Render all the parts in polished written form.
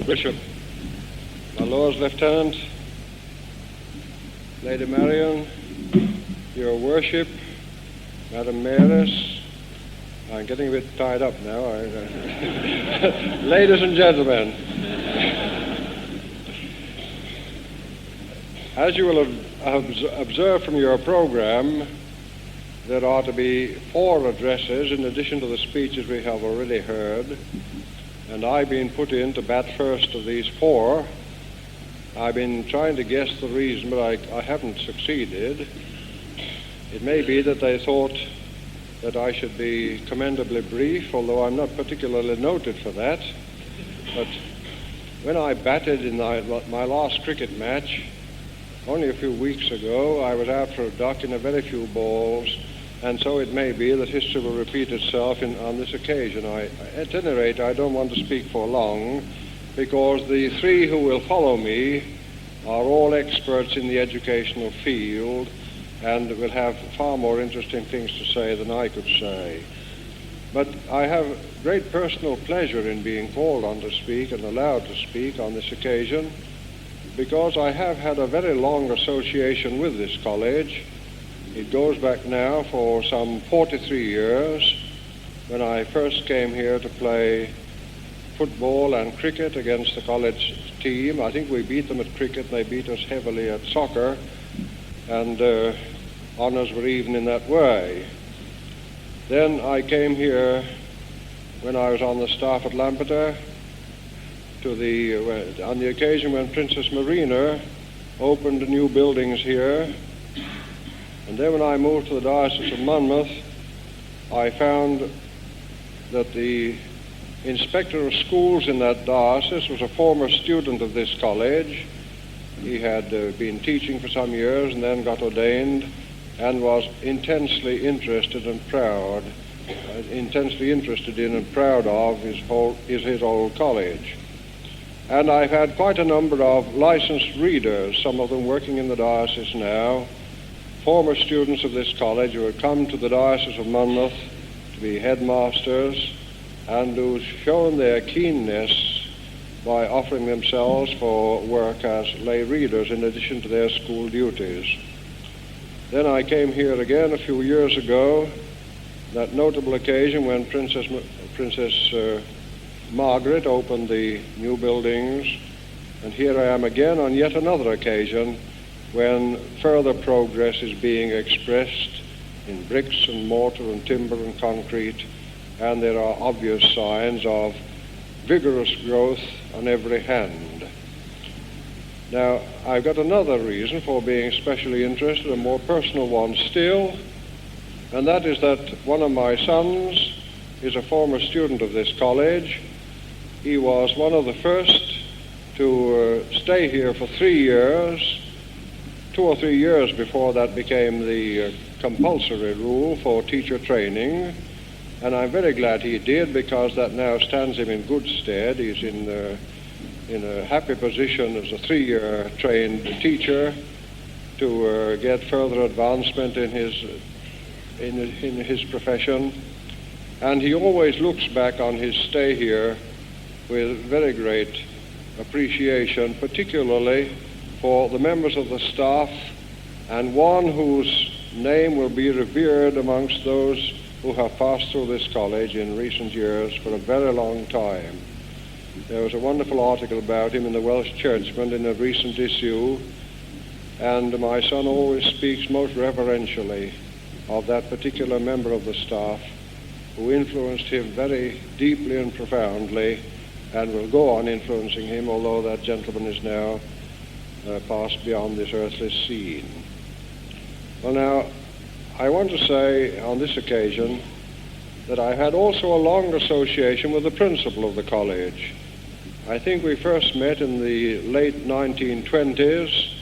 Bishop, my Lord's Lieutenant, Lady Marion, Your Worship, Madam Mayoress, I'm getting a bit tied up now. Ladies and gentlemen, as you will have observed from your program, there are to be 4 addresses in addition to the speeches we have already heard, and I've been put in to bat first of these 4. I've been trying to guess the reason, but I haven't succeeded. It may be that they thought that I should be commendably brief, although I'm not particularly noted for that. But when I batted in my last cricket match, only a few weeks ago, I was out for a duck in a very few balls, and so it may be that history will repeat itself on this occasion. At any rate, I don't want to speak for long, because the 3 who will follow me are all experts in the educational field and will have far more interesting things to say than I could say. But I have great personal pleasure in being called on to speak and allowed to speak on this occasion, because I have had a very long association with this college. It goes back now for some 43 years, when I first came here to play football and cricket against the college team. I think we beat them at cricket, and they beat us heavily at soccer, and honors were even in that way. Then I came here when I was on the staff at Lampeter on the occasion when Princess Marina opened new buildings here. And then when I moved to the Diocese of Monmouth, I found that the inspector of schools in that diocese was a former student of this college. He had been teaching for some years and then got ordained, and was intensely interested in and proud of his old college. And I've had quite a number of licensed readers, some of them working in the diocese now, former students of this college who have come to the Diocese of Monmouth to be headmasters, and who've shown their keenness by offering themselves for work as lay readers in addition to their school duties. Then I came here again a few years ago, that notable occasion when Princess Margaret opened the new buildings, and here I am again on yet another occasion when further progress is being expressed in bricks and mortar and timber and concrete, and there are obvious signs of vigorous growth on every hand. Now, I've got another reason for being especially interested, a more personal one still, and that is that one of my sons is a former student of this college. He was one of the first to stay here for 3 years, 2 or 3 years before that became the compulsory rule for teacher training, and I'm very glad he did, because that now stands him in good stead. He's in a happy position as a 3-year trained teacher to get further advancement in his profession, and he always looks back on his stay here with very great appreciation, particularly for the members of the staff, and one whose name will be revered amongst those who have passed through this college in recent years for a very long time. There was a wonderful article about him in the Welsh Churchman in a recent issue, and my son always speaks most reverentially of that particular member of the staff who influenced him very deeply and profoundly, and will go on influencing him, although that gentleman is now passed beyond this earthly scene. Well, now, I want to say on this occasion that I had also a long association with the principal of the college. I think we first met in the late 1920s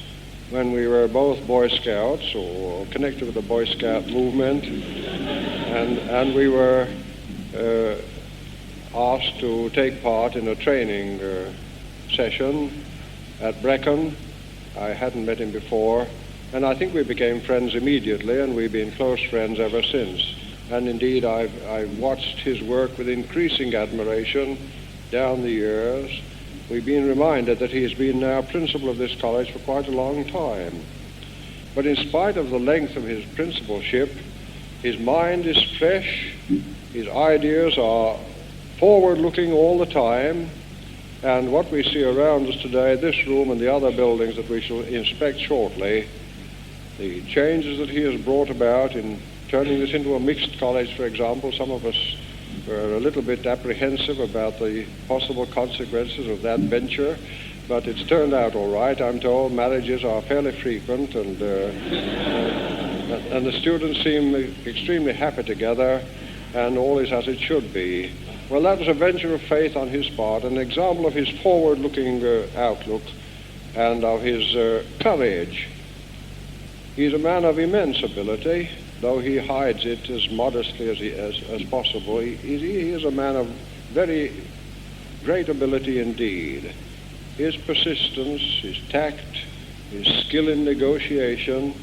when we were both Boy Scouts, or connected with the Boy Scout movement, and we were asked to take part in a training session at Brecon. I hadn't met him before, and I think we became friends immediately, and we've been close friends ever since. And indeed, I've watched his work with increasing admiration down the years, we've been reminded that he has been now principal of this college for quite a long time. But in spite of the length of his principalship, his mind is fresh, his ideas are forward-looking all the time, and what we see around us today, this room and the other buildings that we shall inspect shortly, the changes that he has brought about in turning this into a mixed college, for example. Some of us were a little bit apprehensive about the possible consequences of that venture, but it's turned out all right. I'm told marriages are fairly frequent, and the students seem extremely happy together, and all is as it should be. Well, that was a venture of faith on his part, an example of his forward-looking outlook and of his courage. He's a man of immense ability, though he hides it as modestly as possible. He is a man of very great ability indeed. His persistence, his tact, his skill in negotiation,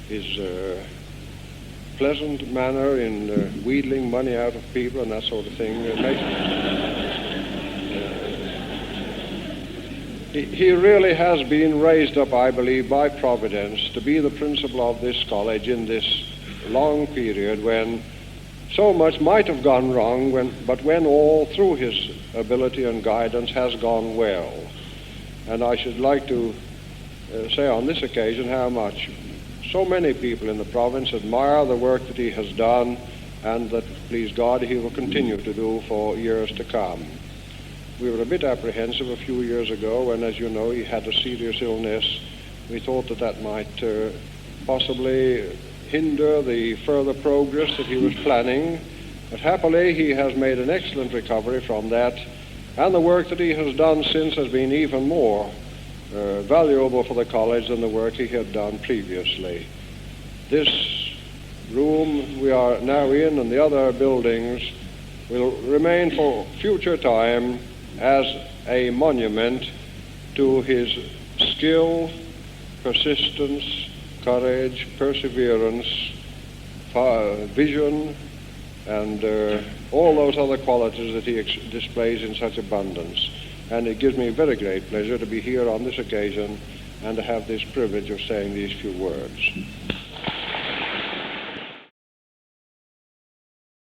his pleasant manner in wheedling money out of people and that sort of thing. He really has been raised up, I believe, by Providence to be the principal of this college in this long period when so much might have gone wrong, but when all, through his ability and guidance, has gone well. And I should like to say on this occasion how much so many people in the province admire the work that he has done, and that, please God, he will continue to do for years to come. We were a bit apprehensive a few years ago when, as you know, he had a serious illness. We thought that might possibly hinder the further progress that he was planning, but happily he has made an excellent recovery from that, and the work that he has done since has been even more valuable for the college than the work he had done previously. This room we are now in and the other buildings will remain for future time as a monument to his skill, persistence, courage, perseverance, vision, and all those other qualities that he displays in such abundance. And it gives me very great pleasure to be here on this occasion and to have this privilege of saying these few words.